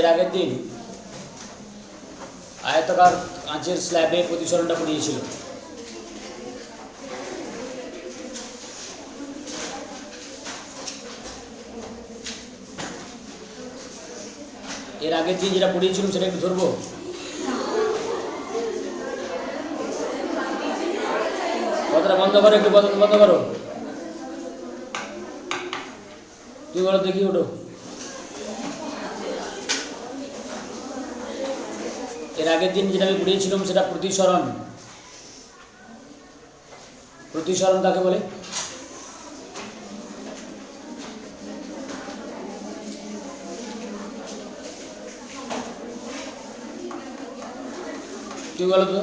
এর আগের দিন আয়তাকার কাঁচের স্ল্যাবে প্রতিসরণটা পড়িয়েছিল। এর আগের দিন যেটা পড়িয়েছিলাম সেটা একটু ধরবো। কথাটা বন্ধ করো, একটু বন্ধ করো। তুই বলো দেখি, ওঠো। এর আগের দিন যেটা আমি পড়িয়েছিলাম সেটা প্রতিসরণ। প্রতিসরণ কাকে বলে? তুই বলো তো।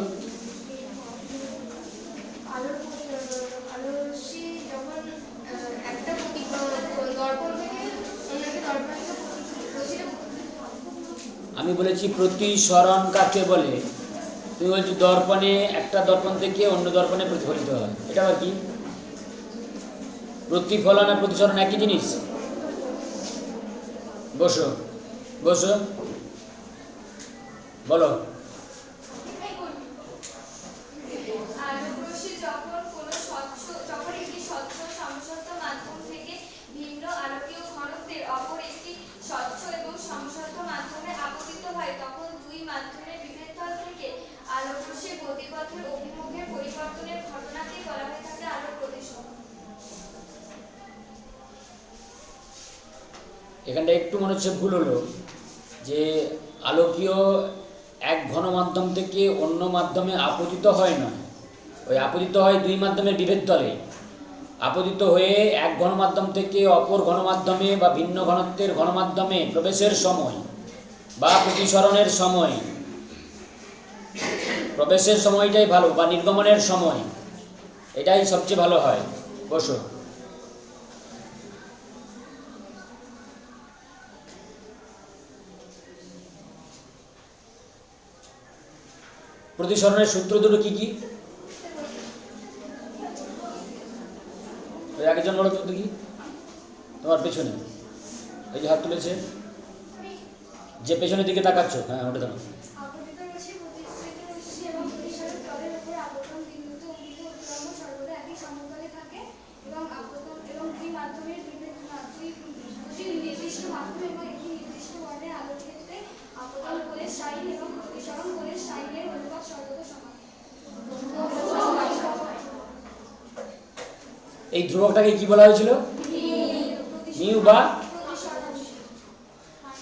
আমি বলেছি প্রতিসরণ কাকে বলে, তুমি বলছি দর্পণে, একটা দর্পণ থেকে অন্য দর্পণে প্রতিফলিত হয়। এটা আবার কি? প্রতিফলন আর প্রতিসরণ একই জিনিস? বসো বসো, বলো। এখানটা একটু মনে হচ্ছে ভুল হলো, যে আলোকীয় এক ঘন মাধ্যম থেকে অন্য মাধ্যমে আপতিত হয় না, ওই আপতিত হয় দুই মাধ্যমের বিভেদ তলে। আপতিত হয়ে এক ঘনমাধ্যম থেকে অপর ঘনমাধ্যমে বা ভিন্ন ঘনত্বের ঘনমাধ্যমে প্রবেশের সময় বা প্রতিসরণের সময়, প্রবেশের সময়টাই ভালো, বা নির্গমনের সময়, এটাই সবচেয়ে ভালো হয়। বসো। প্রতিসরণের সূত্র দুটো কি কি? ওই একজন বলো তো দেখি, তোমার পেছনে এই যে হাত তুলেছে, যে পেছনের দিকে তাকাচ্ছ, হ্যাঁ ওটা দাও। এই ধ্রুবকটাকে কি বলা হয়েছিল? মিউ বা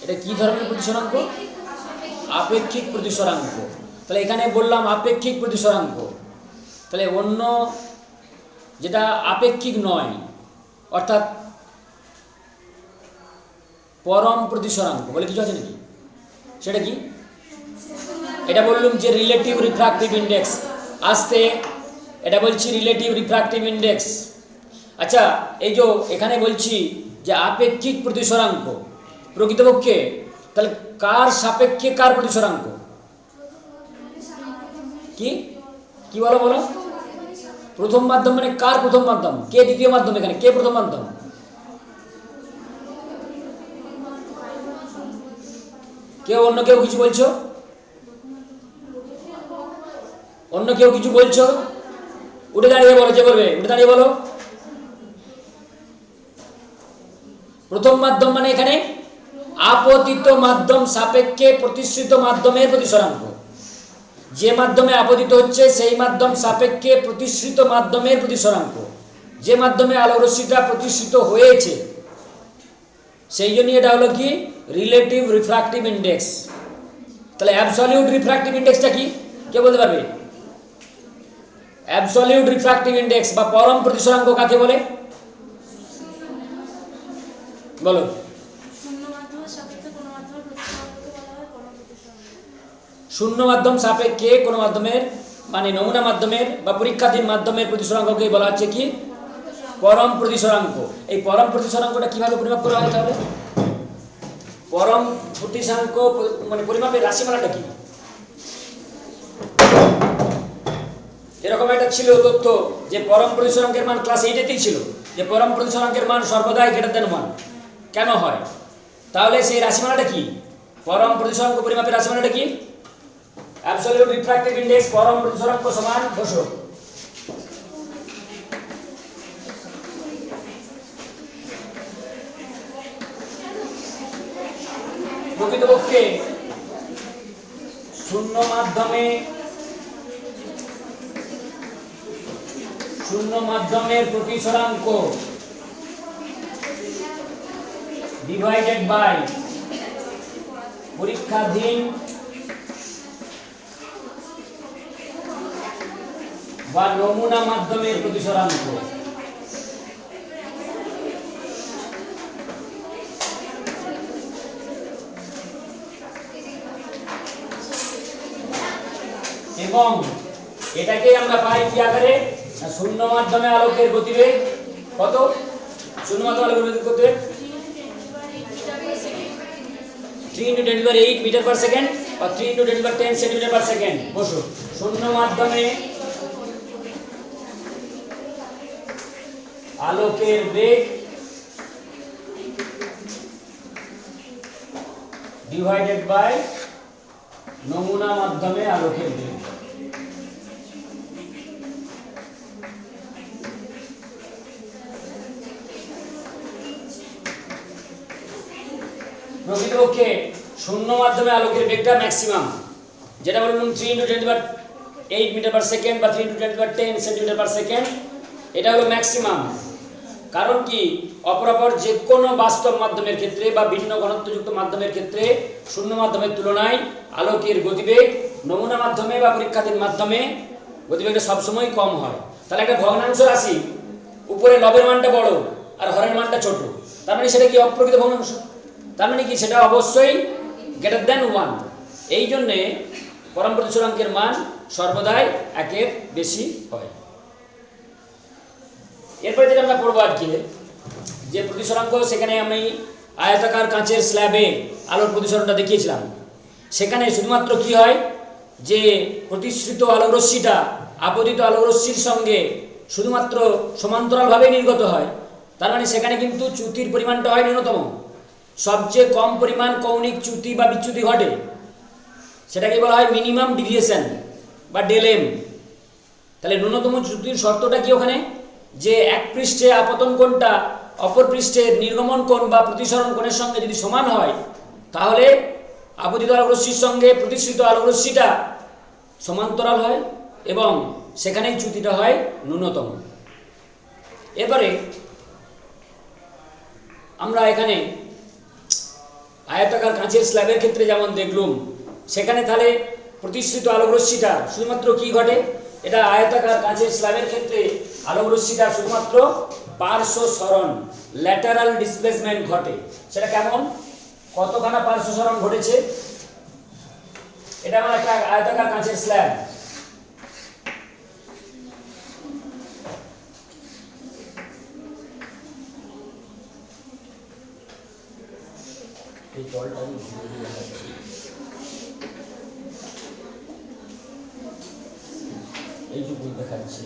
এটা কি ধরনের প্রতিসরাঙ্ক? আপেক্ষিক প্রতিসরাঙ্ক। তাহলে এখানে বললাম আপেক্ষিক প্রতিসরাঙ্ক, তাহলে অন্য যেটা আপেক্ষিক নয়, অর্থাৎ পরম প্রতিসরাঙ্ক বলে কিছু আছে নাকি? সেটা কি? এটা বললাম যে রিলেটিভ রিফ্র্যাক্টিভ ইন্ডেক্স। আসতে এটা বলছি রিলেটিভ রিফ্র্যাক্টিভ ইন্ডেক্স। আচ্ছা, এই যে এখানে বলছি যে আপেক্ষিক প্রতিসরাঙ্ক, প্রকৃতপক্ষে তাহলে কার সাপেক্ষে কার প্রতিসরাঙ্ক? কি কি বলো বলো? প্রথম মাধ্যম মানে কার প্রথম মাধ্যম? কে দ্বিতীয় মাধ্যম? এখানে কে প্রথম মাধ্যম? কেউ অন্য কেউ কিছু বলছো? অন্য কেউ কিছু বলছো? উঠে দাঁড়িয়ে বলো, যে করবে উঠে দাঁড়িয়ে বলো। প্রথম মাধ্যম মানে এখানে আপতিত মাধ্যম সাপেক্ষে প্রতিসৃত মাধ্যমের প্রতিসরাঙ্ক। যে মাধ্যমে আপতিত হচ্ছে সেই মাধ্যম সাপেক্ষে প্রতিসৃত মাধ্যমের প্রতিসরাঙ্ক। যে মাধ্যমে আলোক রশ্মিটা প্রতিসৃত হয়েছে সেই জন্য এটা হলো কি রিলেটিভ রিফ্র্যাক্টিভ ইন্ডেক্স। তাহলে অ্যাবসলিউট রিফ্র্যাক্টিভ ইন্ডেক্সটা কি কে বলতে পারবে? অ্যাবসলিউট রিফ্র্যাক্টিভ ইন্ডেক্স বা পরম প্রতিসরাঙ্ক কাকে বলে বলো? শূন্য মাধ্যম সাপেক্ষে কোনো মাধ্যমের মানে নমুনা মাধ্যমের বা পরীক্ষাধীন মাধ্যমের প্রতিসরাঙ্ককে বলা হচ্ছে কি পরম প্রতিসরাঙ্ক। এই পরম প্রতিসরাঙ্কটা কিভাবে পরিমাপ করা হয় তাহলে? পরম প্রতিসরাঙ্ক মানে পরিমাপের রাশিমালাটা কি? এরকম একটা ছিল তথ্য যে পরম প্রতিসরাঙ্কের মান ক্লাস 8-তেই ছিল যে পরম প্রতিসরাঙ্কের মান সর্বদাই গ্রেটার দ্যান 1 কেন হয়? তাহলে সেই রাশিমালাটা কি? পরম প্রতিসরাঙ্ক পরিমাপের রাশি মানে কি? অ্যাবসলিউট রিফ্র্যাক্টিভ ইনডেক্স পরম প্রতিসরাঙ্ক সমান বসো। প্রকৃতপক্ষে শূন্য মাধ্যমের প্রতিসরাঙ্ক ডিভাইডেড বাই পরীক্ষাধীন বা নমুনা মাধ্যমের প্রতিসরাঙ্ক এবং এটাকে আমরা পাই কি আকারে? শূন্য মাধ্যমে আলোকের গতিবেগ কত? শূন্য মাধ্যমে আলোকের গতিবেগ 3 × 10⁸ মিটার পার সেকেন্ড বা 3 × 10⁻10 সেন্টিমিটার পার সেকেন্ড। বসো। শূন্য মাধ্যমে আলোকের বেগ ডিভাইডেড বাই নমুনা মাধ্যমে আলোকের বেগ। প্রকৃতপক্ষে শূন্য মাধ্যমে আলোকের বেগটা ম্যাক্সিমাম, যেটা বললাম 3 × 10⁸ মিটার পার সেকেন্ড বা 3 × 10⁻10 সেন্টিমিটার পার সেকেন্ড, এটা হলো ম্যাক্সিমাম। কারণ কি? অপরাপর যে কোনো বাস্তব মাধ্যমের ক্ষেত্রে বা ভিন্ন ঘনত্বযুক্ত মাধ্যমের ক্ষেত্রে শূন্য মাধ্যমের তুলনায় আলোকের গতিবেগ নমুনা মাধ্যমে বা পরীক্ষাধীন মাধ্যমে গতিবেগটা সবসময় কম হয়। তাহলে একটা ভগ্নাংশ রাশি উপরে লবের মানটা বড় আর হরের মানটা ছোট, তার মানে সেটা কি অপ্রকৃত ভগ্নাংশ? তার মানে কি সেটা অবশ্যই গ্রেটার দ্যান 1। এই জন্যে পরম প্রতিসরাঙ্কের মান সর্বদাই 1-এর বেশি হয়। এরপরে যেটা আমরা পড়বো আজকে যে প্রতিসরাঙ্ক, সেখানে আমি আয়তাকার কাঁচের স্ল্যাবে আলোর প্রতিসরণটা দেখিয়েছিলাম। সেখানে শুধুমাত্র কি হয় যে প্রতিসৃত আলোকরশ্মিটা আপতিত আলোকরশ্মির সঙ্গে শুধুমাত্র সমান্তরালভাবে নির্গত হয়। তার মানে সেখানে কিন্তু চ্যুতির পরিমাণটা হয় ন্যূনতম। সবচেয়ে কম পরিমাণ কৌণিক চ্যুতি বা বিচ্যুতি ঘটে, সেটাকে বলা হয় মিনিমাম ডিভিয়েশন বা ডেলএম। তাহলে ন্যূনতম চ্যুতির শর্তটা কি ওখানে? যে এক পৃষ্ঠে আপতন কোণটা অপর পৃষ্ঠের নির্গমন কোণ বা প্রতিসরণ কোণের সঙ্গে যদি সমান হয়, তাহলে আপতিত আলোকরশ্মির সঙ্গে প্রতিসৃত আলোকরশ্মিটা সমান্তরাল হয় এবং সেখানেই চ্যুতিটা হয় ন্যূনতম। এবারে আমরা এখানে আয়তাকার কাঁচের স্ল্যাবের ক্ষেত্রে যেমন দেখলাম, সেখানে তাহলে প্রতিসৃত আলোকরশ্মিটা শুধুমাত্র কি ঘটে? এটা আয়তাকার কাঁচের স্ল্যাবের ক্ষেত্রে আলোকরশ্মিটা শুধুমাত্র পার্শ্ব সরণ ল্যাটারাল ডিসপ্লেসমেন্ট ঘটে। সেটা কেমন? কতখানা পার্শ্ব সরণ ঘটেছে? এটা আমার একটা আয়তাকার কাঁচের স্ল্যাব, এই জলটা এইটুকু দেখাচ্ছি।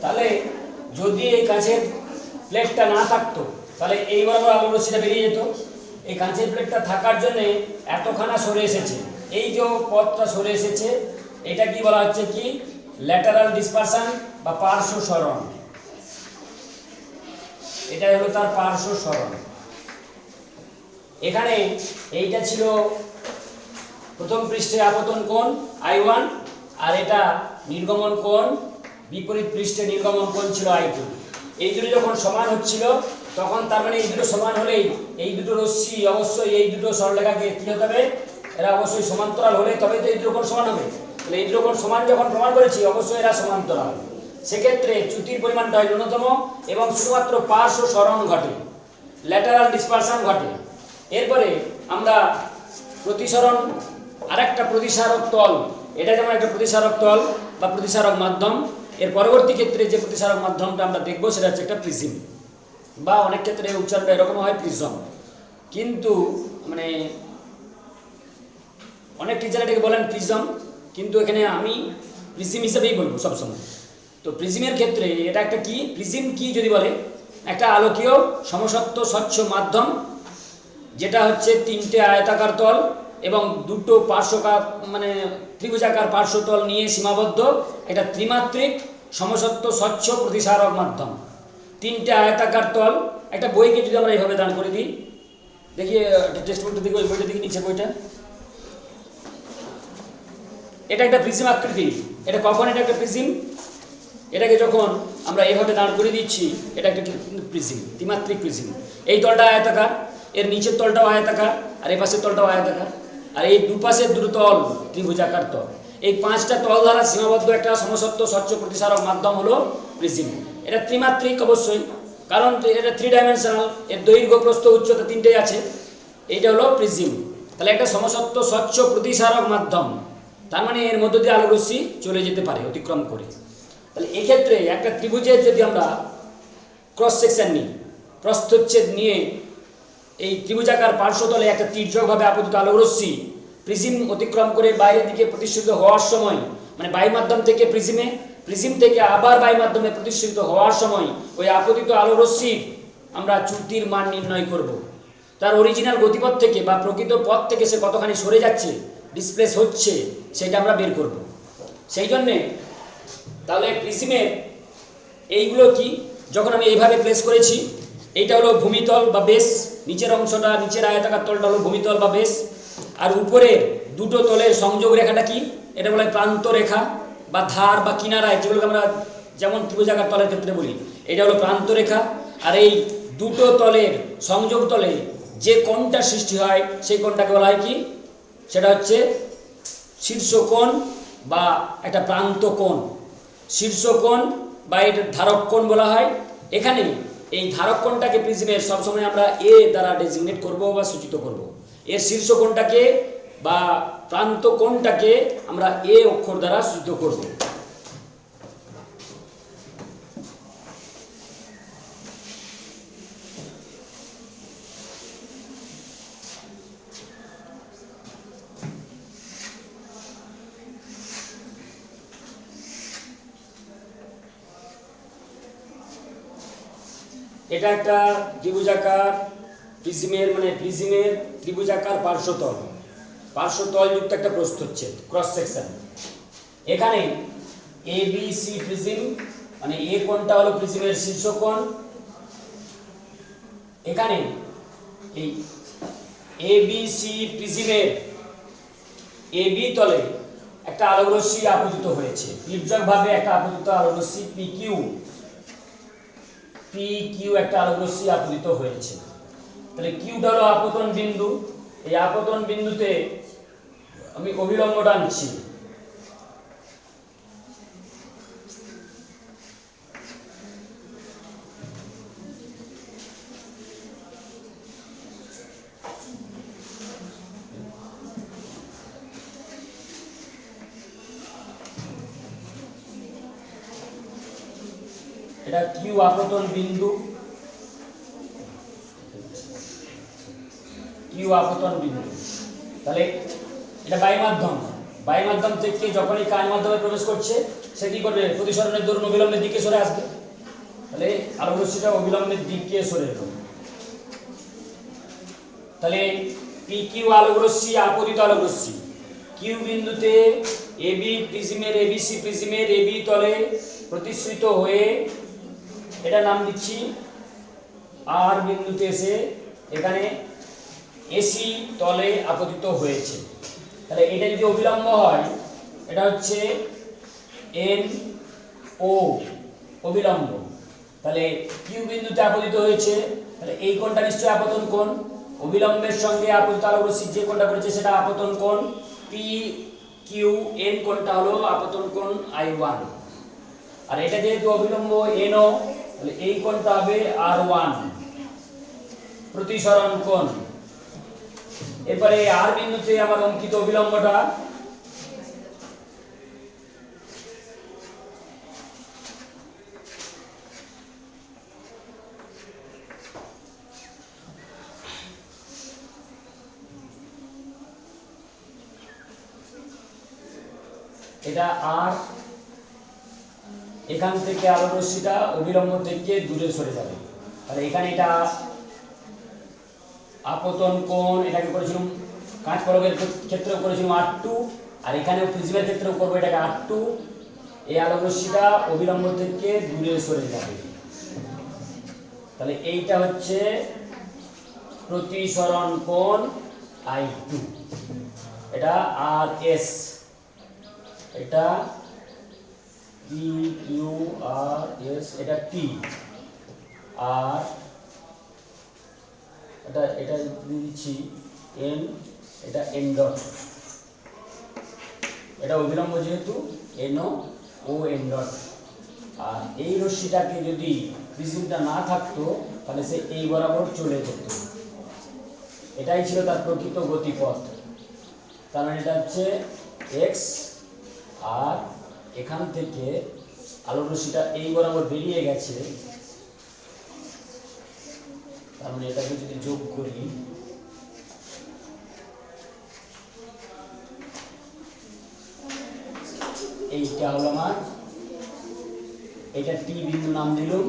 তাহলে যদি এই কাঁচের প্লেটটা না থাকতো তাহলে এই বরাবর আলোকরশ্মিটা বেরিয়ে যেত। এই কাঁচের প্লেটটা থাকার জন্যে এতখানা সরে এসেছে, এই যে পথটা সরে এসেছে, এটা কি বলা হচ্ছে কি? ল্যাটারাল ডিসপারশন বা পার্শ্ব সরণ। এটা হলো তার পার্শ্ব সরণ। এখানে এইটা ছিল প্রথম পৃষ্ঠে আপতন কোণ I1, আর এটা নির্গমন কোণ, বিপরীত পৃষ্ঠে নির্গমন কোণ ছিল I2। এই দুটো যখন সমান হচ্ছিল তখন তার মানে এই দুটো সমান হলেই এই দুটো রশ্মি অবশ্যই এই দুটো সরলরেখাকে কি হতে হবে, এরা অবশ্যই সমান্তরাল হলে তবে তো এই দুটো কোণ সমান হবে। তাহলে এই দুটো কোণ সমান যখন প্রমাণ করেছি অবশ্যই এরা সমান্তরাল, সেক্ষেত্রে চ্যুতির পরিমাণটা হয় ন্যূনতম এবং শুধুমাত্র পার্শ্ব সরণ ঘটে, ল্যাটারাল ডিসপারশন ঘটে। এরপরে আমরা প্রতিসরণ আরেকটা প্রতিসারক তল, এটা যেমন একটা প্রতিসারক তল বা প্রতিসারক মাধ্যম, এর পরবর্তী ক্ষেত্রে যে প্রতিসারক মাধ্যমটা আমরা দেখব সেটা হচ্ছে একটা প্রিজম, বা অনেক ক্ষেত্রে উচ্চারণটা এরকম হয় প্রিজম, কিন্তু মানে অনেক টিচার এটাকে বলেন প্রিজম, কিন্তু এখানে আমি প্রিজম হিসেবেই বলবো সবসময়। তো প্রিজমের ক্ষেত্রে এটা একটা কি, প্রিজম কি যদি বলে, একটা আলোকীয় সমসত্ব স্বচ্ছ মাধ্যম যেটা হচ্ছে তিনটে আয়তাকার তল এবং দুটো পার্শ্বকার মানে ত্রিভুজাকার পার্শ্বতল নিয়ে সীমাবদ্ধ একটা ত্রিমাত্রিক সমসত্ব স্বচ্ছ প্রতিসারক মাধ্যম। তিনটে আয়তাকার তল, একটা বইকে যদি আমরা এইভাবে দান করে দিই, দেখি টেক্সট বইটা দেখি, ওই বইটা দেখি নিচে বইটা, এটা একটা প্রিজম আকৃতি। এটা কখন এটা একটা প্রিজম, এটাকে যখন আমরা এইভাবে দাঁড় করে দিচ্ছি এটা একটা প্রিজম, ত্রিমাত্রিক প্রিজম। এই তলটা আয়তাকার, এর নিচের তলটাও আয়তাকার, আর এই পাশের তলটাও আয়তাকার, আর এই দুপাশের দুটো তল ত্রিভুজাকার তল। এই পাঁচটা তল দ্বারা সীমাবদ্ধ একটা সমসত্ব স্বচ্ছ প্রতিসারক মাধ্যম হলো প্রিজম। এটা ত্রিমাত্রিক অবশ্যই, কারণ এটা 3 ডাইমেনশনাল, এর দৈর্ঘ্য প্রস্থ উচ্চতা তিনটেই আছে। এইটা হলো প্রিজম। তাহলে একটা সমসত্ব স্বচ্ছ প্রতিসারক মাধ্যম, তার মানে এর মধ্য দিয়ে আলোরশ্মি চলে যেতে পারে অতিক্রম করে। তাহলে এক্ষেত্রে একটা ত্রিভুজের যদি আমরা ক্রস সেকশন নিই, প্রস্থচ্ছেদ নিয়ে এই ত্রিভুজাকার পার্শ্বতলে একটা তির্যকভাবে আপতিত আলোকরশ্মি প্রিজম অতিক্রম করে বাইরের দিকে প্রতিষ্ঠিত হওয়ার সময়, মানে বায়ু মাধ্যম থেকে প্রিজমে, প্রিজম থেকে আবার বায়ু মাধ্যমে প্রতিষ্ঠিত হওয়ার সময় ওই আপতিত আলোকরশ্মির আমরা চ্যুতির মান নির্ণয় করব। তার অরিজিনাল গতিপথ থেকে বা প্রকৃত পথ থেকে সে কতখানি সরে যাচ্ছে, ডিসপ্লেস হচ্ছে, সেটা আমরা বের করব। সেই জন্যে তাহলে প্রিজমের এইগুলো কি, যখন আমি এইভাবে প্লেস করেছি, এইটা হলো ভূমিতল বা বেস, নিচের অংশটা নিচের আয়তাকার তলটা হলো ভূমিতল বা বেস, আর উপরের দুটো তলের সংযোগ রেখাটা কি, এটা বলে প্রান্ত রেখা বা ধার বা কিনারায়, যেগুলোকে আমরা যেমন ত্রিভুজাকার তলের ক্ষেত্রে বলি, এটা হলো প্রান্ত রেখা। আর এই দুটো তলের সংযোগ তলে যে কোণটা সৃষ্টি হয় সেই কোণটাকে বলা হয় কি, সেটা হচ্ছে শীর্ষকোণ বা একটা প্রান্ত কোণ, শীর্ষকোণ বা এর ধারক কোণ বলা হয়। এখানে এই ধারক কোণটাকে প্রিজমের সবসময় আমরা এ দ্বারা ডেজিগনেট করব বা সূচিত করব। এর শীর্ষকোণটাকে বা প্রান্ত কোণটাকে আমরা এ অক্ষর দ্বারা সূচিত করব। এটা একটা ত্রিভুজাকার প্রিজমের মানে প্রিজমের ত্রিভুজাকার পার্শ্বতল, পার্শ্বতল যুক্ত একটা প্রস্থচ্ছেদ ক্রস সেকশন। এখানে এ বি সি প্রিজম, মানে এ কোণটা হলো প্রিজমের শীর্ষকোণ। এখানে এই A B C প্রিজমের A B তলে একটা আলোকরশ্মি আপতিত হয়েছে, তির্যকভাবে একটা আপতিত আলোকরশ্মি পি কিউ একটা আলোকরশ্মি আপতিত হয়েছে। তাহলে কিউটা হলো আপতন বিন্দু, এই আপতন বিন্দুতে আমি অভিলম্ব টানছি, এটা কিউ আপতন বিন্দু, কিউ আপতন বিন্দু। তাহলে এটা বায়ু মাধ্যম, বায়ু মাধ্যম থেকে যখনই কায় মাধ্যমে প্রবেশ করছে সে কি করবে, প্রতিসরণের দরুন অবিলম্বের দিকে সরে আসবে। তাহলে আলোকরশ্মিটা অবিলম্বের দিকে সরে এলো। তাহলে পি কিউ আলোকরশ্মি আপতিত আলোকরশ্মি কিউ বিন্দুতে এবি প্রিজমের এবিসি প্রিজমের এবি তলে প্রতিষ্ঠিত হয়ে, এটা নাম দিচ্ছি আর বিন্দুতে এসে এখানে এসি তলে আপতিত হয়েছে। তাহলে এটা যদি অবিলম্ব হয়, এটা হচ্ছে এন ও অবিলম্ব। তাহলে কিউ বিন্দুতে আপতিত হয়েছে, তাহলে এই কোণটা নিশ্চয়ই আপতন কোণ, অবিলম্বের সঙ্গে আপতিত আলোক রশ্মির যে কোণটা করেছে সেটা আপতন কোণ, পি কিউ এন কোণটা হলো আপতন কোণ I1। আর এটা যেহেতু অবিলম্ব NO, তাহলে এই কোণটা হবে R1 প্রতিসরণ কোণ। এরপরে আর বিন্দুতে আমার অঙ্কিত অবিলম্বটা, এটা আর, এখান থেকে আলোক রশ্মিটা অবিলম্ব থেকে দূরে সরে যাবে। তাহলে এখানে এটা আপতন কোণ, এটাকে করেছিলাম কাঁচ পলকের ক্ষেত্রেও করেছিলাম R2, আর এখানেও প্রিজমের ক্ষেত্রেও করবো এটাকে R2। এই আলোক রশ্মিটা অবিলম্ব থেকে দূরে সরে যাবে। তাহলে এইটা হচ্ছে প্রতিসরণ কোণ I2, এটা RS, এটা PQRS, এটা T, আর এটা দিচ্ছি N, এটা N ডট, এটা অবিলম্ব যেহেতু NO ও N ডট। আর এই রশ্মিটাকে যদি প্রিজমটা না থাকতো তাহলে সে এই বরাবর চলে যেত, এটাই ছিল তার প্রকৃত গতিপথ। তার মানে এটা হচ্ছে x, আর এখান থেকে আলোক রশ্মিটা এই বরাবর বেরিয়ে গেছে, তার মানে এটাকে যদি যোগ করি, এইটা হলো আমার, এটা টি বিন্দু নাম দিলাম।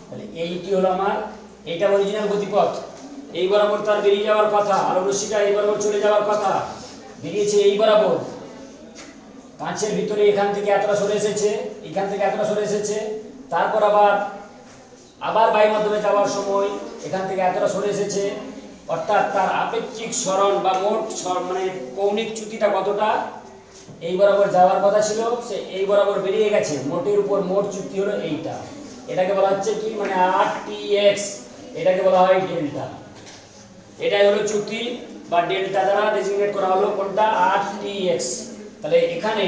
তাহলে এইটি হলো আমার, এইটা অরিজিনাল গতিপথ, এই বরাবর তার বেরিয়ে যাওয়ার কথা, আলোক রশ্মিটা এই বরাবর চলে যাওয়ার কথা, বেরিয়েছে এই বরাবর, কাঁচের ভিতরে এখান থেকে এতটা সরে এসেছে, এখান থেকে এতটা সরে এসেছে, তারপর আবার বায়ু মাধ্যমে যাওয়ার সময় এখান থেকে এতটা সরে এসেছে, অর্থাৎ তার আপেক্ষিক সরণ বা মোট মানে কৌণিক চ্যুতিটা কতটা, এই বরাবর যাওয়ার কথা ছিল, সে এই বরাবর বেরিয়ে গেছে, মোটের উপর মোট চ্যুতি হলো এইটা, এটাকে বলা হচ্ছে কি মানে RTX, এটাকে বলা হয় ডেল্টা। এটাই হলো চ্যুতি বা ডেল্টা দ্বারা ডেজিগনেট করা হলো কোনটা, RTX। তাহলে এখানে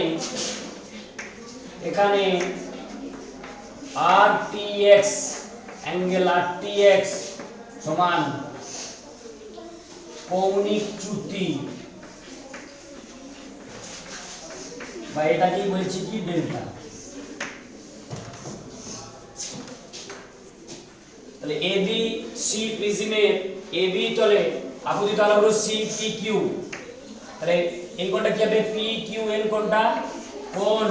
RTX, অ্যাঙ্গেল RTX সমান কৌণিক চ্যুতি, বা এটাকেই বলছি কি ডেল্টা। তাহলে ABC প্রিজমের AB তলে আপতিত আলোক রশ্মি PQ, তাহলে এই কোণটা কি হবে, PQN কোণটা, কোণ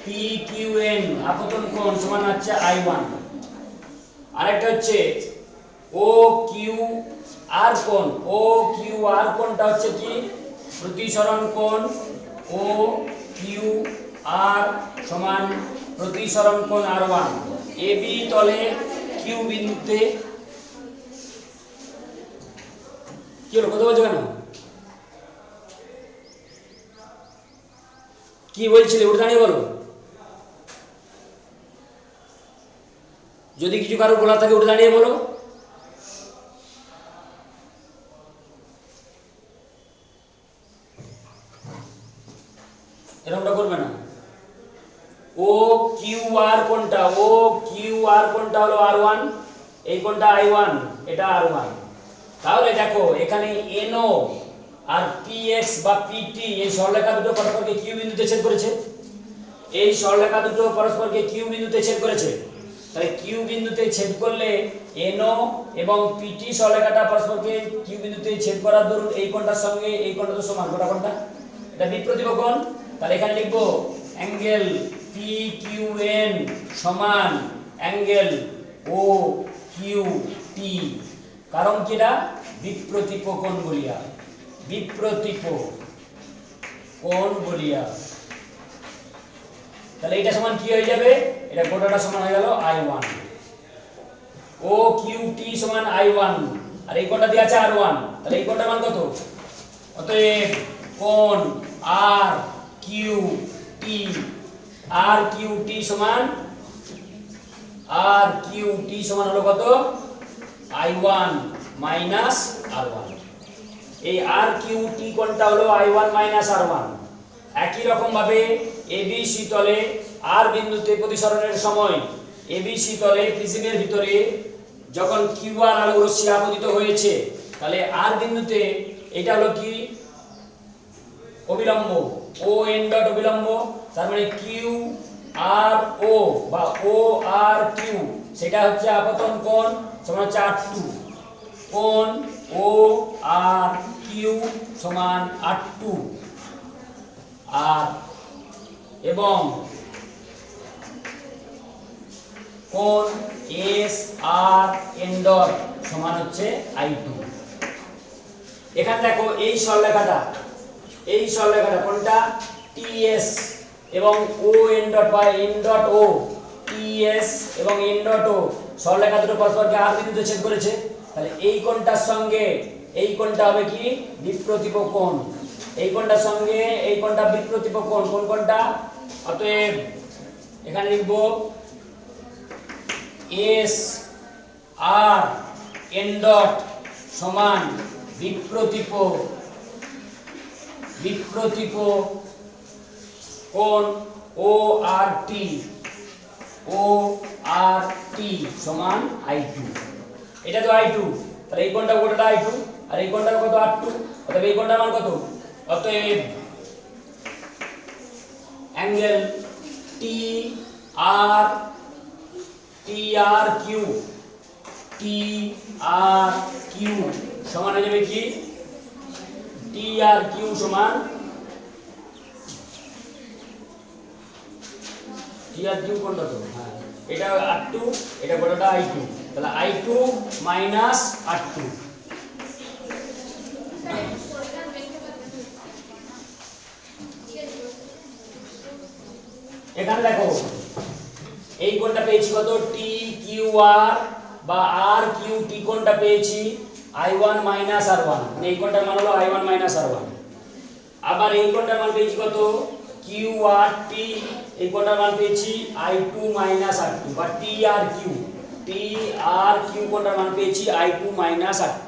PQN আপতন কোণ সমান হচ্ছে I1। আরেকটা হচ্ছে OQR কোণ, OQR কোণটা হচ্ছে কি প্রতিসরণ কোণ, OQR সমান প্রতিসরণ কোণ R1। AB তলে Q বিন্দুতে, কি হলো কথা বলছো কেন, কি বলছিলে উঠে দাঁড়িয়ে বলো, যদি কিছু কারো বলা থাকে উঠে দাঁড়িয়ে বলো। এরকমটা করবে না। OQR কোণটা, OQR কোণটা হলো R1, এই কোণটা I1, এটা R1। তাহলে দেখো এখানে NO আর PX বা PT, এই সরলরেখা দুটো পরস্পরকে Q বিন্দুতে ছেদ করেছে, এই সরলরেখা দুটো পরস্পরকে Q বিন্দুতে ছেদ করেছে। তাহলে Q বিন্দুতে ছেদ করলে NO এবং PT সরলরেখাটা পরস্পরকে Q বিন্দুতে ছেদ করার দরুন এই কোণটার সঙ্গে এই কোণটা তো সমান, কোণটা এটা বিপ্রতিভ কোণ। তাহলে এখানে লিখবো অ্যাঙ্গেল PQN সমান অ্যাঙ্গেল OQT, কারণ কি এটা বিপ্রতিপ কোণ বলিয়া, বিপ্রতিপ কোণ বলিয়া। তাহলে এটা সমান কি হয়ে যাবে, এটা গোটাটা সমান হয়ে গেল I1, OQT সমান I1, আর এই কোণটা দেওয়া আছে R1, তাহলে এই কোণটার মান কত, অতএব কোণ RQT, RQT সমান হলো কত I1 মাইনাস R1। এই আর কিউ টি কোণটা হলো I1 মাইনাস R1। একই রকম ভাবে এবিসি তলে আর বিন্দুতে প্রতিসরণের সময় এবিসি তলে প্রিজমের ভিতরে যখন কিউ আর আলো রশ্মি আপতিত হয়েছে, তাহলে আর বিন্দুতে এটা হলো কি অবিলম্ব, ও এন ডট অবিলম্ব, তার মানে কিউ আর ও বা ও আর কিউ সেটা হচ্ছে আপতন কোণ সমান হচ্ছে R2, কোণ ও আর কিউ সমান R2 আর এবং কোণ এস আর এন ডট সমান হচ্ছে I2। এখানে দেখো এই সরলরেখাটা কোনটা টিএস এবং ও এন ডট বা এন ডট ও, টিএস এবং এন ডট ও সরলরেখা দুটো পরস্পরকে আর বিন্দুতে ছেদ করেছে, তাহলে এই কোণটার সঙ্গে এই কোণটা হবে কি বিপ্রতীপ কোণ, এই কোণটার সঙ্গে এই কোণটা বিপ্রতীপ কোণ, কোন কোণটা? অতএব এখানে লিখব এস আর এন ডট সমান বিপ্রতীপ কোণ ও আর টি সমান I2। এটা তো I2, তাহলে এই কোণটা কতটা I2 আর এই কোণটা কত R2, অতএব এই কোণটার মান কত? অতএব অ্যাঙ্গেল টি আর কিউ সমান হয়ে যাবে কি টি আর কিউ সমান টি আর কিউ কোনটা তো হ্যাঁ এটা R2, এটা কোনটা I2, তাহলে I2 মাইনাস R2। এখানে দেখো এই কোণটা পেয়েছি কত টি কিউ আর বা আর কিউ টি কোণটা পেয়েছি I1 মাইনাস R1, মানে এই কোণটার মান হলো I1 মাইনাস R1। আবার এই কোণটার মান পেয়েছি কত কিউ আর টি, এই কোণটার মান পেয়েছি I2 মাইনাস R2 বা টি আর কিউ কোণটার মান পেয়েছি I2 মাইনাস R2।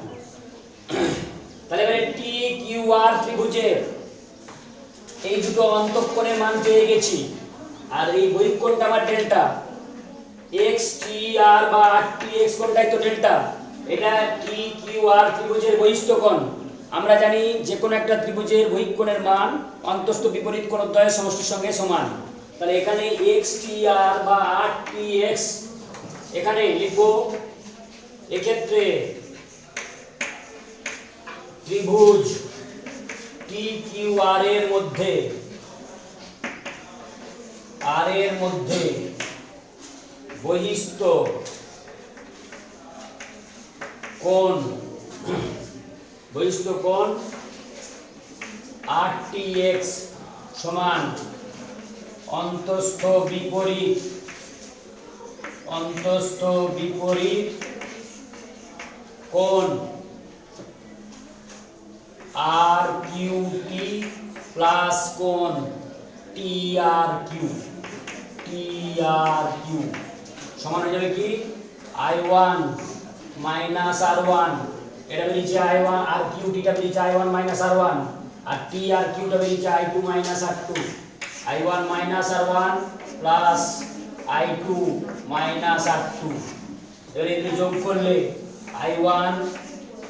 তাহলে এবারে টি কিউ আর ত্রিভুজের এই দুটো অন্তঃকোণের মান পেয়ে গেছি, আর এই বহিঃ কোণটা আমার ডেল্টা এক্স টি আর বা আর টি এক্স কোণটাই তো ডেল্টা, এটা টি কিউ আর ত্রিভুজের বহিস্থ কোণ। আমরা জানি যে কোনো একটা ত্রিভুজের বহিঃ কোণের মান অন্তস্থ বিপরীত কোণদ্বয়ের সমষ্টির সঙ্গে সমান, তাহলে এখানে এক্স টি আর বা আর টি এক্স এখানে লিখব, এক্ষেত্রে ত্রিভুজ টি কিউ আর এর মধ্যে বহিস্থ কোণ RTX সমান অন্তস্থ বিপরীত কোণ RQT প্লাস কোণ TRQ সমান হয়ে যাবে কি I1 মাইনাস R1, এটা বেরিয়েছে I1 আর কিউটিটা বেরিয়েছে I1 মাইনাস R1 আর T আর কিউটা বেরিয়েছে I2 minus R2, I1 minus R1 plus I2 minus R2। এবার এগুলো যোগ করলে I1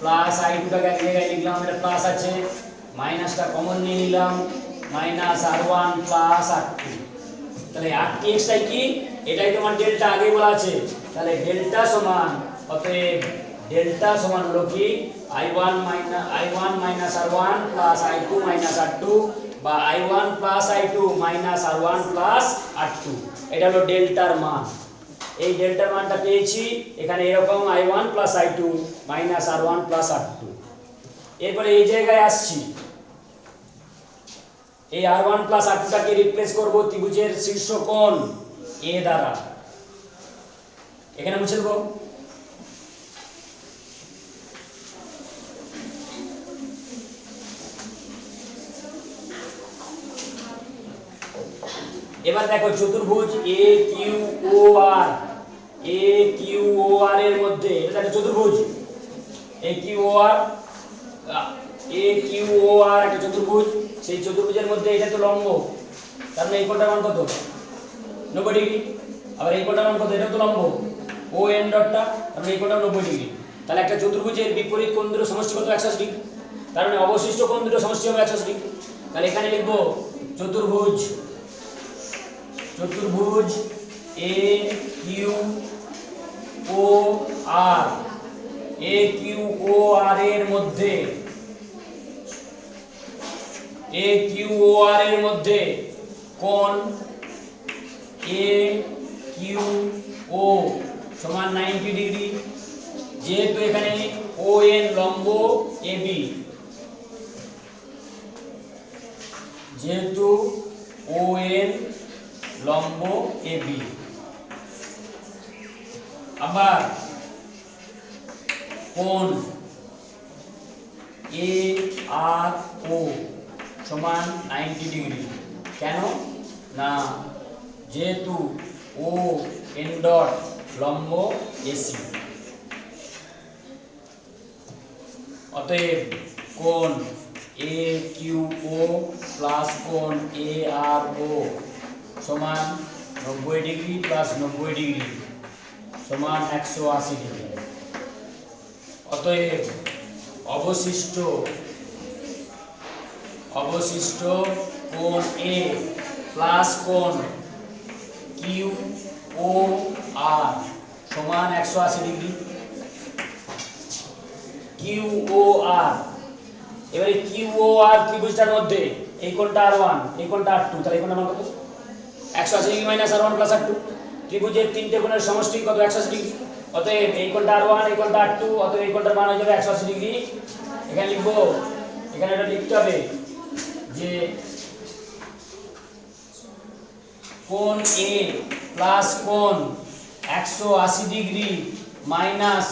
প্লাস I2টাকে এক জায়গায় লিখলাম, এটা প্লাস আছে, মাইনাসটা কমন নিয়ে নিলাম, মাইনাস R1 প্লাস R2। তাহলে RTXটাই কি এটাই তোমার ডেল্টা আগে বলা আছে, তাহলে ডেল্টা সমান, অতএব ডেল্টা সমান হলো কি I1 minus R1 plus I2 minus R2 বা I1 plus I2 minus R1 plus R2, এটা হলো ডেল্টার মান। এই ডেল্টার মানটা পেয়েছি এখানে এরকম I1 plus I2 minus R1 plus R2। এরপরে এই জায়গায় আসছি, এই R1 প্লাস R2টাকে রিপ্লেস করব ত্রিভুজের শীর্ষ কোণ A দ্বারা, এখানে মুছে দেব। এবার দেখো চতুর্ভুজ AQOR এ কিউ ও আর এর মধ্যে, এটা একটা চতুর্ভুজ, এ কিউ ও আর, এ কিউ ও আর একটা চতুর্ভুজ, সেই চতুর্ভুজের মধ্যে এটা তো লম্ব, তার মানে এই কোণটার মান কত, 90 ডিগ্রি। আবার এই কোণটার মান কত, এটা তো লম্ব, ও এন ডটটা, তার মানে এই কোণটা 90 ডিগ্রি। তাহলে একটা চতুর্ভুজের বিপরীত কোণ দুটো সমষ্টি কত, 180 ডিগ্রি। তার মানে অবশিষ্ট কোণ দুটো সমষ্টি হবে 180 ডিগ্রি। তাহলে এখানে লিখবো চতুর্ভুজ, চতুর্ভুজ এ কিউ ও আর, এ কিউ ও আর এর মধ্যে, এ কিউ ও আর এর মধ্যে কোণ এ কিউ ও সমান 90 ডিগ্রি। যেহেতু এখানে ও এন লম্ব এ বি, যেহেতু ও এন লম্ব এ বি, আবার কোণ এ আর ও সমান 90 ডিগ্রি। কেন না, যেহেতু ও এন ডট লম্ব এসি, অতএব কোণ এ কিউ ও প্লাস কোণ এ আর ও সমান 90 ডিগ্রি প্লাস 90 ডিগ্রি সমান 180 ডিগ্রি। অতএব অবশিষ্ট, অবশিষ্ট কোণ এ প্লাস কোণ কিউ ও আর সমান 180 ডিগ্রি। কিউ ও আর, এবারে কিউ ও আর ত্রিভুজটার মধ্যে এই কোণটা আর1, এই কোণটা আর2, তাহলে এই কোণটা মান কত, 180 ডিগ্রি মাইনাস আর1 প্লাস আর2। ত্রিভুজের তিনটে কোণের সমষ্টি কত, 180 ডিগ্রি। অতএব এই কোণটা আর1, এই কোণটা আর2, অতএব এই কোণটার মান হয়ে যাবে 180 ডিগ্রি। এখানে লিখবো, এখানে এটা লিখতে হবে যে কোণ এ প্লাস কোণ 180 degree minus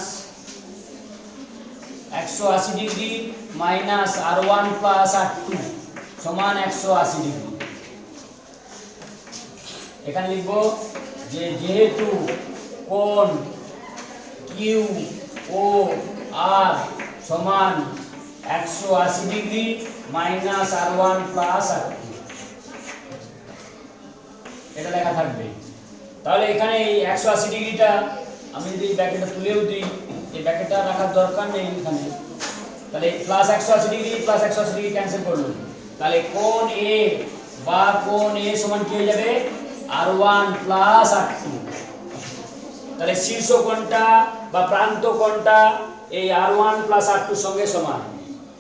180 degree minus আর1 plus আর2 সমান 180 ডিগ্রি। এখানে লিখবো যে যেহেতু কোণ কিউ ও আর সমান 180 ডিগ্রি মাইনাস আর1 প্লাস আর2, এটা লেখা থাকবে। তাহলে এখানে এই 180 ডিগ্রিটা আমি যদি ব্র্যাকেটটা তুলেও দিই, এই ব্র্যাকেটটা রাখার দরকার নেই এখানে, তাহলে plus 180 degree plus 180 degree cancel করলো, তাহলে কোণ এ বা কোণ এ সমান কি হয়ে যাবে, আর1 প্লাস আর2। তাহলে শীর্ষ কোণটা বা প্রান্ত কোণটা এই আর1 প্লাস আর2 সঙ্গে সমান।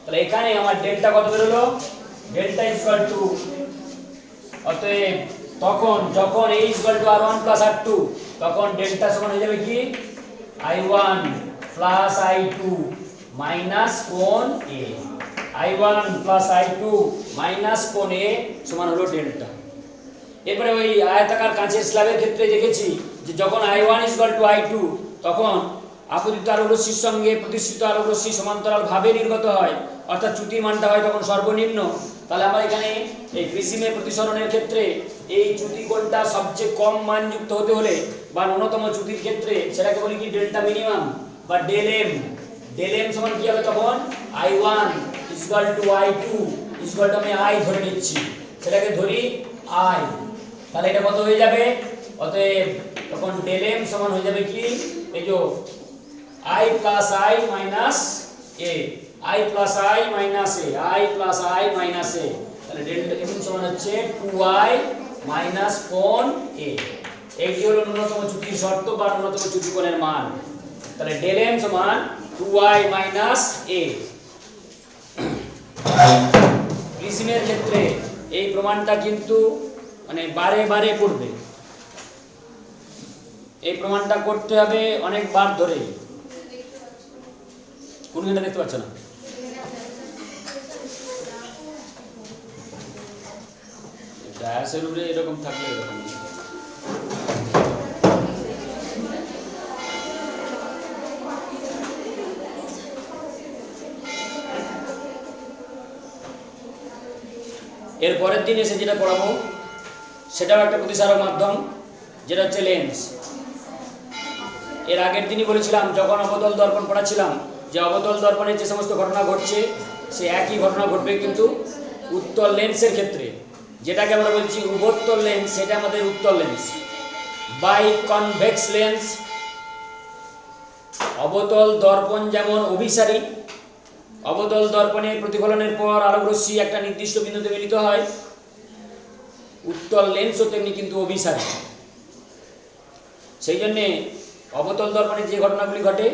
তাহলে এখানে আমার ডেল্টা কত বেরোলো, ডেল্টা ইকুয়াল টু, অতএব তখন যখন a ইকুয়াল টু আর1 প্লাস আর2, তখন ডেল্টা সমান হয়ে যাবে কি, i1 প্লাস i2 মাইনাস কোণ a, i1 plus i2 minus কোণ a সমান হলো ডেল্টা। এরপরে ওই আয়তাকার কাঁচের স্ল্যাবের ক্ষেত্রে দেখেছি যে যখন i1 ইকুয়াল টু i2, তখন আপতিত আলোক রশ্মির সঙ্গে প্রতিষ্ঠিত আলোক রশ্মি সমান্তরাল ভাবে নির্গত হয়, অর্থাৎ চ্যুতির মানটা হয় তখন সর্বনিম্ন। তাহলে আমরা এখানে এই প্রিজমের প্রতিসরণের ক্ষেত্রে এই চ্যুতি কোণটা সবচেয়ে কম মানযুক্ত হতে হলে বা ন্যূনতম চ্যুতির ক্ষেত্রে সেটাকে বলি কি ডেল্টা মিনিমাম বা ডেল এম। ডেল এম সমান কি হবে তখন, i1 equal to i2 equal to, আমি i ধরে নিচ্ছি, সেটাকে ধরি i, তাহলে এটা কত হয়ে যাবে, অতএব তখন ডেল এম সমান হয়ে যাবে কি, এই যে i plus i minus a, i plus i minus a, i plus i minus a, তাহলে ডেল এম সমান হচ্ছে 2i মাইনাস কোণ a। এইটি হলো ন্যূনতম চ্যুতির শর্ত বা ন্যূনতম চ্যুতি কোণের মান। তাহলে ডেল এম সমান 2i মাইনাস a। প্রিজমের ক্ষেত্রে এই প্রমাণটা কিন্তু মানে বারে বারে পড়বে, এই প্রমাণটা করতে হবে অনেকবার ধরে। কোনটা দেখতে পাচ্ছ না, ডায়াসের উপরে এরকম থাকলে এরকম। এর পরের দিন এসে যেটা পড়াবো সেটাও একটা প্রতিসারক মাধ্যম, যেটা হচ্ছে লেন্স। এর আগের দিনই বলেছিলাম যখন অবতল দর্পণ পড়াচ্ছিলাম যে অবতল দর্পণে যে সমস্ত ঘটনা ঘটছে সে একই ঘটনা ঘটবে কিন্তু উত্তল লেন্সের ক্ষেত্রে। যেটাকে আমরা বলছি উভোত্তল লেন্স সেটা আমাদের উত্তল লেন্স। বাই কনভেক্স লেন্স অবতল দর্পণ যেমন অভিসারী, অবতল দর্পণে প্রতিফলনের পর আলোকরশ্মি একটা নির্দিষ্ট বিন্দুতে মিলিত হয়, উত্তল লেন্সও তেমনি কিন্তু অভিসারী। সেই জন্যে অবতল দর্পণে যে ঘটনাগুলি ঘটে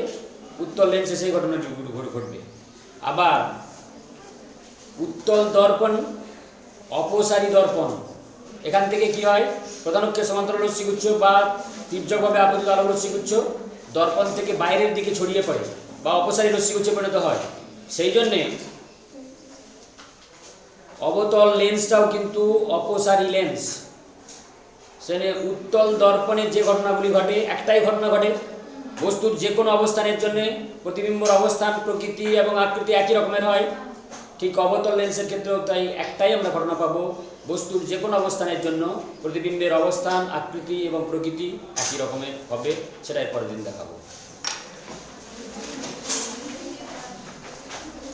উত্তল লেন্সে সেই ঘটনাটি ঘটবে। আবার উত্তল দর্পণ অপসারী দর্পণ, এখান থেকে কি হয় প্রধানক্ষে সমান্তরাল রশ্মিগুচ্ছ বা তীর্যকভাবে আপতিত আলোক রশ্মিগুচ্ছ দর্পণ থেকে বাইরের দিকে ছড়িয়ে পড়ে বা অপসারী রশ্মিগুচ্ছে পরিণত হয়। সেই জন্যে অবতল লেন্সটাও কিন্তু অপসারী লেন্স। সেখানে উত্তল দর্পণের যে ঘটনাগুলি ঘটে একটাই ঘটনা ঘটে, বস্তুর যে কোনো অবস্থানের জন্য প্রতিবিম্বর অবস্থান প্রকৃতি এবং আকৃতি একই রকমের হয়। ঠিক অবতল লেন্সের ক্ষেত্রেও তাই একটাই আমরা ঘটনা পাবো, বস্তুর যে কোনো অবস্থানের জন্য প্রতিবিম্বের অবস্থান আকৃতি এবং প্রকৃতি একই রকমের হবে। সেটাই পরের দিন দেখাবো।